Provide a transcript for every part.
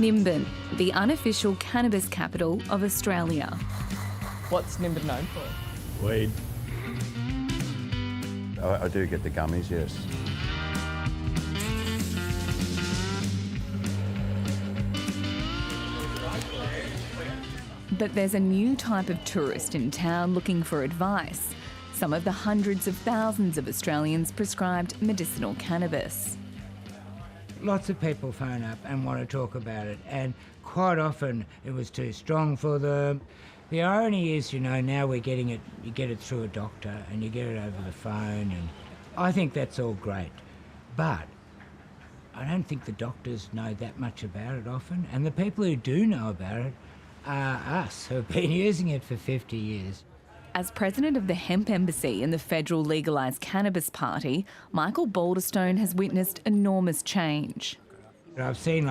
Nimbin, the unofficial cannabis capital of Australia. What's Nimbin known for? Weed. I do get the gummies, yes. But there's a new type of tourist in town looking for advice. Some of the hundreds of thousands of Australians prescribed medicinal cannabis. Lots of people phone up and want to talk about it, and quite often it was too strong for them. The irony is, now we're getting it, you get it through a doctor and you get it over the phone, and I think that's all great. But I don't think the doctors know that much about it often, and the people who do know about it are us, who have been using it for 50 years. As president of the Hemp Embassy in the federal legalised cannabis party, Michael Balderstone has witnessed enormous change. I've seen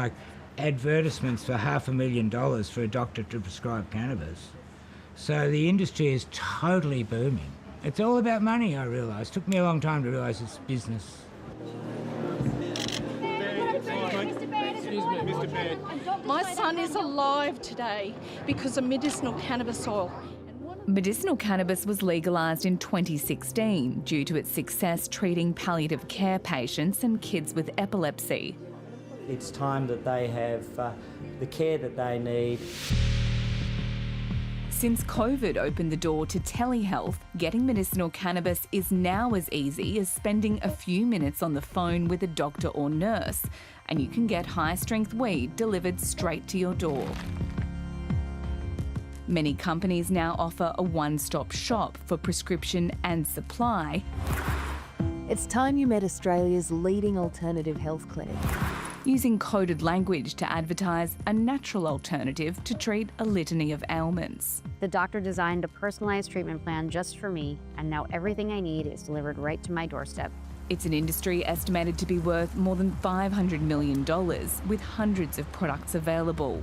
advertisements for $500,000 for a doctor to prescribe cannabis. So the industry is totally booming. It's all about money, I realise. Took me a long time to realise it's business. My son is alive today because of medicinal cannabis oil. Medicinal cannabis was legalised in 2016 due to its success treating palliative care patients and kids with epilepsy. It's time that they have the care that they need. Since COVID opened the door to telehealth, getting medicinal cannabis is now as easy as spending a few minutes on the phone with a doctor or nurse, and you can get high-strength weed delivered straight to your door. Many companies now offer a one-stop shop for prescription and supply. It's time you met Australia's leading alternative health clinic. Using coded language to advertise a natural alternative to treat a litany of ailments. The doctor designed a personalised treatment plan just for me, and now everything I need is delivered right to my doorstep. It's an industry estimated to be worth more than $500 million, with hundreds of products available.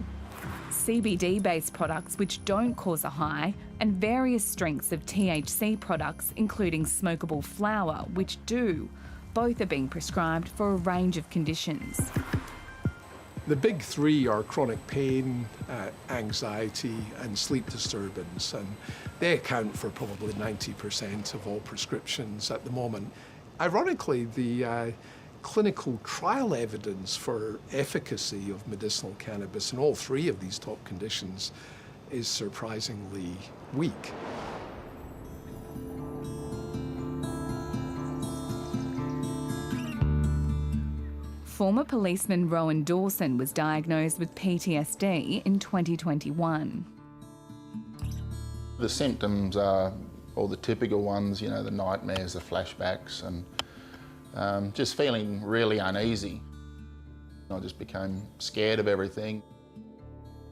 CBD-based products which don't cause a high, and various strengths of THC products, including smokable flower, which do. Both are being prescribed for a range of conditions. The big three are chronic pain, anxiety and sleep disturbance, and they account for probably 90% of all prescriptions at the moment. Ironically, the clinical trial evidence for efficacy of medicinal cannabis in all three of these top conditions is surprisingly weak. Former policeman Rowan Dawson was diagnosed with PTSD in 2021. The symptoms are all the typical ones, the nightmares, the flashbacks, and just feeling really uneasy. I just became scared of everything.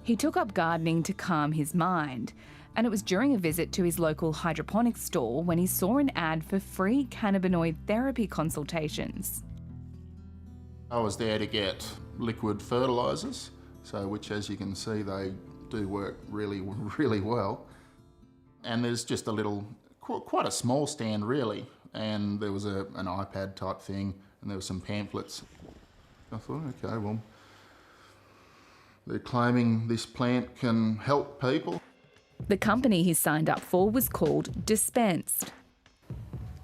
He took up gardening to calm his mind, and it was during a visit to his local hydroponics store when he saw an ad for free cannabinoid therapy consultations. I was there to get liquid fertilisers, which, as you can see, they do work really, really well. And there's just quite a small stand really, and there was an iPad type thing, and there were some pamphlets. I thought, okay, well, they're claiming this plant can help people. The company he signed up for was called Dispensed.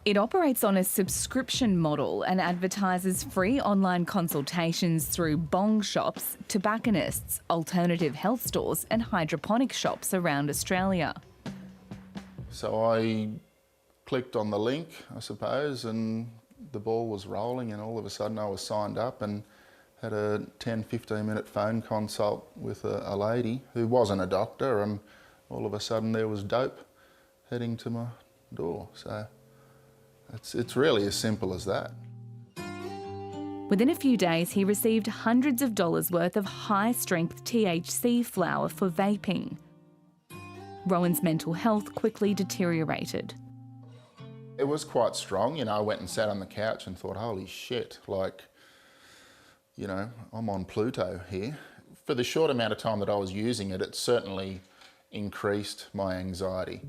It operates on a subscription model and advertises free online consultations through bong shops, tobacconists, alternative health stores and hydroponic shops around Australia. So I clicked on the link, I suppose, and the ball was rolling, and all of a sudden I was signed up and had a 10-15 minute phone consult with a lady who wasn't a doctor, and all of a sudden there was dope heading to my door. So it's really as simple as that. Within a few days, he received hundreds of dollars worth of high-strength THC flower for vaping. Rowan's mental health quickly deteriorated. It was quite strong, I went and sat on the couch and thought, holy shit, I'm on Pluto here. For the short amount of time that I was using it, it certainly increased my anxiety.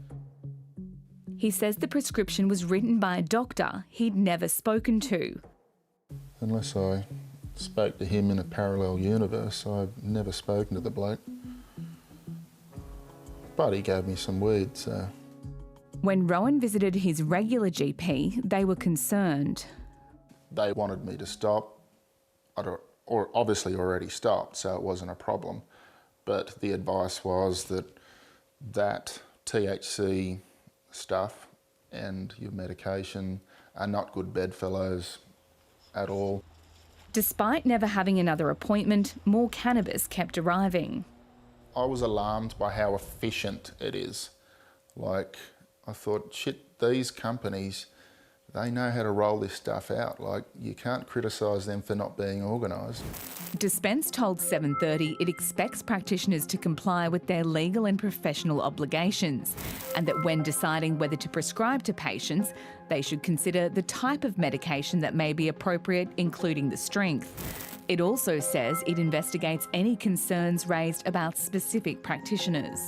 He says the prescription was written by a doctor he'd never spoken to. Unless I spoke to him in a parallel universe. I've never spoken to the bloke. But he gave me some weed, so... When Rowan visited his regular GP, they were concerned. They wanted me to stop. I'd obviously already stopped, so it wasn't a problem. But the advice was that THC stuff and your medication are not good bedfellows at all. Despite never having another appointment, more cannabis kept arriving. I was alarmed by how efficient it is. Like, I thought, shit, these companies, they know how to roll this stuff out. Like, you can't criticise them for not being organised. Dispense told 7:30 it expects practitioners to comply with their legal and professional obligations, and that when deciding whether to prescribe to patients, they should consider the type of medication that may be appropriate, including the strength. It also says it investigates any concerns raised about specific practitioners.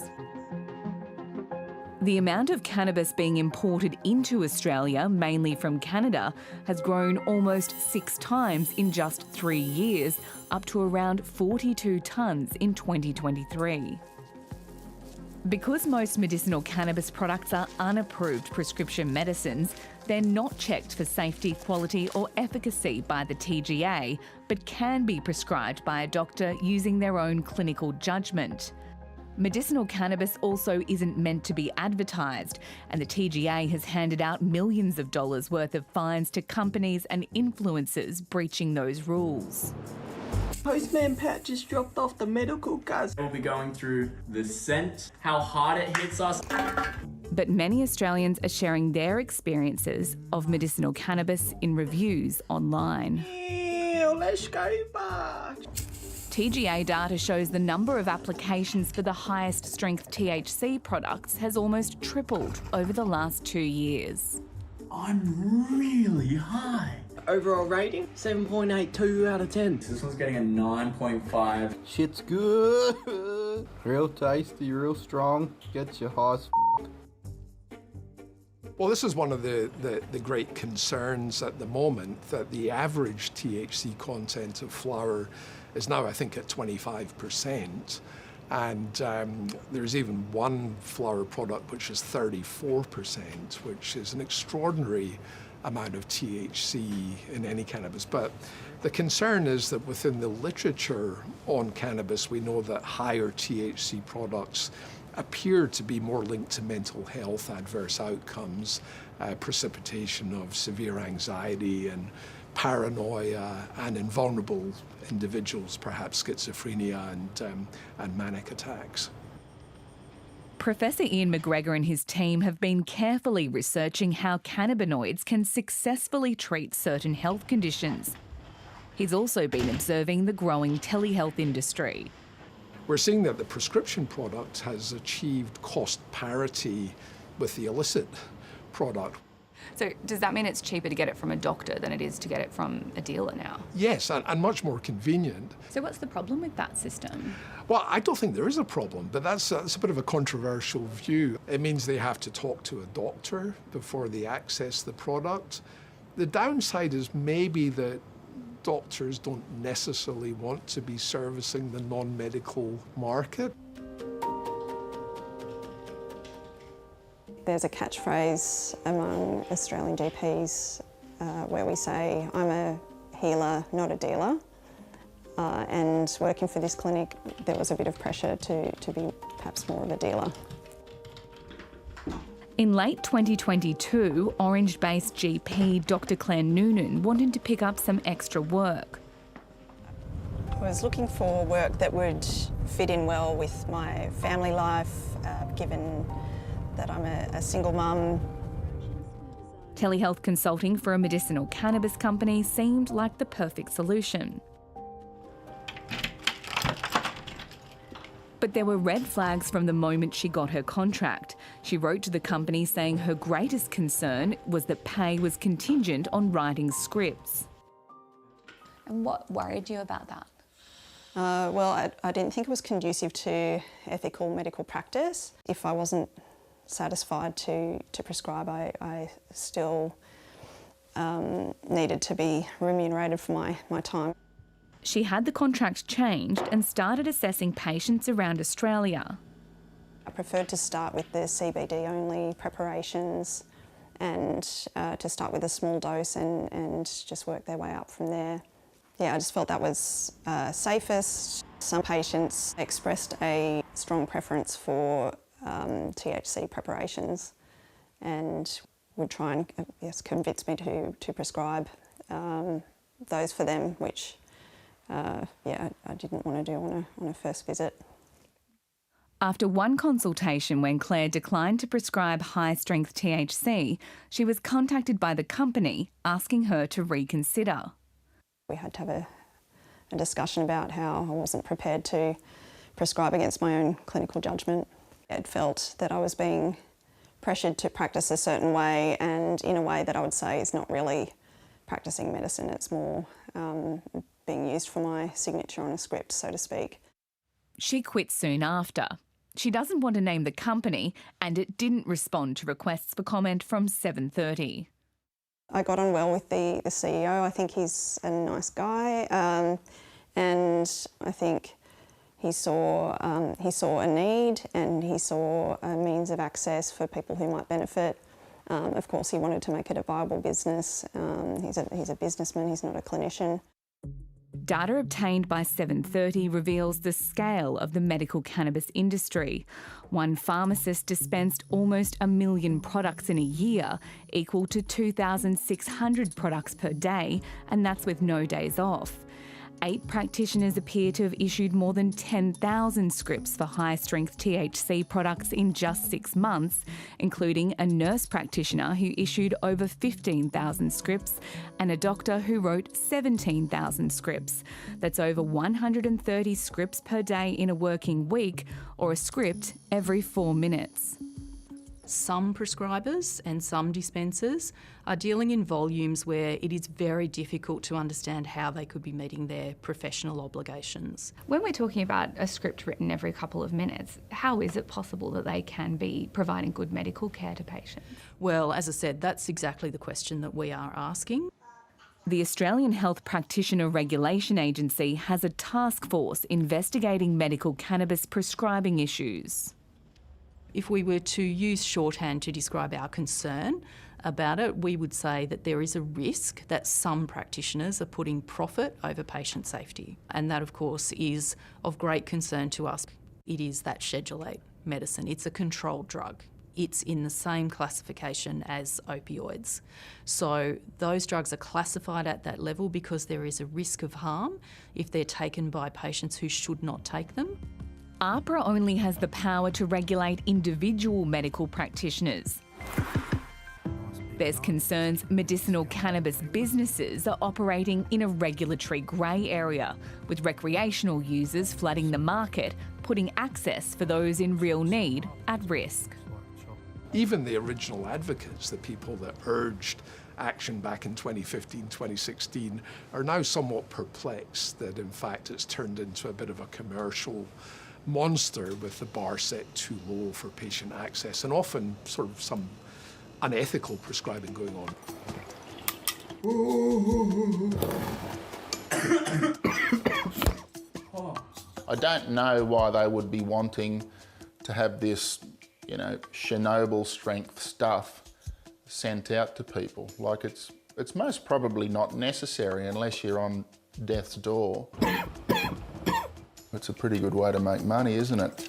The amount of cannabis being imported into Australia, mainly from Canada, has grown almost 6 times in just 3 years, up to around 42 tonnes in 2023. Because most medicinal cannabis products are unapproved prescription medicines, they're not checked for safety, quality or efficacy by the TGA, but can be prescribed by a doctor using their own clinical judgment. Medicinal cannabis also isn't meant to be advertised, and the TGA has handed out millions of dollars worth of fines to companies and influencers breaching those rules. Postman Pat just dropped off the medical gas. We'll be going through the scent, how hard it hits us. But many Australians are sharing their experiences of medicinal cannabis in reviews online. Yeah, let's go back. TGA data shows the number of applications for the highest strength THC products has almost tripled over the last 2 years. I'm really high. Overall rating, 7.82 out of 10. This one's getting a 9.5. Shit's good. Real tasty, real strong. Gets you high as Well, this is one of the great concerns at the moment, that the average THC content of flower is now, I think, at 25%. And there's even one flower product which is 34%, which is an extraordinary amount of THC in any cannabis. But the concern is that within the literature on cannabis, we know that higher THC products appear to be more linked to mental health adverse outcomes, precipitation of severe anxiety and paranoia, and in vulnerable individuals, perhaps schizophrenia and manic attacks. Professor Ian McGregor and his team have been carefully researching how cannabinoids can successfully treat certain health conditions. He's also been observing the growing telehealth industry. We're seeing that the prescription product has achieved cost parity with the illicit product. So does that mean it's cheaper to get it from a doctor than it is to get it from a dealer now? Yes, and much more convenient. So what's the problem with that system? Well, I don't think there is a problem, but that's a bit of a controversial view. It means they have to talk to a doctor before they access the product. The downside is maybe that doctors don't necessarily want to be servicing the non-medical market. There's a catchphrase among Australian GPs where we say, I'm a healer, not a dealer. And working for this clinic, there was a bit of pressure to be perhaps more of a dealer. In late 2022, Orange-based GP Dr. Clare Nunan wanted to pick up some extra work. I was looking for work that would fit in well with my family life, given that I'm a single mum. Telehealth consulting for a medicinal cannabis company seemed like the perfect solution. But there were red flags from the moment she got her contract. She wrote to the company saying her greatest concern was that pay was contingent on writing scripts. And what worried you about that? Well, I didn't think it was conducive to ethical medical practice. If I wasn't satisfied to prescribe, I still needed to be remunerated for my time. She had the contract changed and started assessing patients around Australia. I preferred to start with the CBD-only preparations and to start with a small dose and just work their way up from there. Yeah, I just felt that was safest. Some patients expressed a strong preference for THC preparations and would try and convince me to prescribe those for them, which I didn't want to do on a first visit. After one consultation when Claire declined to prescribe high-strength THC, she was contacted by the company asking her to reconsider. We had to have a discussion about how I wasn't prepared to prescribe against my own clinical judgment. It felt that I was being pressured to practice a certain way, and in a way that I would say is not really practicing medicine. It's more being used for my signature on a script, so to speak. She quit soon after. She doesn't want to name the company, and it didn't respond to requests for comment from 7:30. I got on well with the CEO. I think he's a nice guy, and I think he saw a need and he saw a means of access for people who might benefit. Of course, he wanted to make it a viable business. He's a businessman, he's not a clinician. Data obtained by 7:30 reveals the scale of the medical cannabis industry. One pharmacist dispensed almost 1 million products in a year, equal to 2,600 products per day, and that's with no days off. 8 practitioners appear to have issued more than 10,000 scripts for high-strength THC products in just 6 months, including a nurse practitioner who issued over 15,000 scripts and a doctor who wrote 17,000 scripts. That's over 130 scripts per day in a working week, or a script every 4 minutes. Some prescribers and some dispensers are dealing in volumes where it is very difficult to understand how they could be meeting their professional obligations. When we're talking about a script written every couple of minutes, how is it possible that they can be providing good medical care to patients? Well, as I said, that's exactly the question that we are asking. The Australian Health Practitioner Regulation Agency has a task force investigating medical cannabis prescribing issues. If we were to use shorthand to describe our concern about it, we would say that there is a risk that some practitioners are putting profit over patient safety. And that, of course, is of great concern to us. It is that Schedule 8 medicine. It's a controlled drug. It's in the same classification as opioids. So those drugs are classified at that level because there is a risk of harm if they're taken by patients who should not take them. AHPRA only has the power to regulate individual medical practitioners. There's concerns medicinal cannabis businesses are operating in a regulatory grey area, with recreational users flooding the market, putting access for those in real need at risk. Even the original advocates, the people that urged action back in 2015, 2016, are now somewhat perplexed that in fact it's turned into a bit of a commercial monster with the bar set too low for patient access and often sort of some unethical prescribing going on. I don't know why they would be wanting to have this, Chernobyl strength stuff sent out to people. Like it's most probably not necessary unless you're on death's door. It's a pretty good way to make money, isn't it?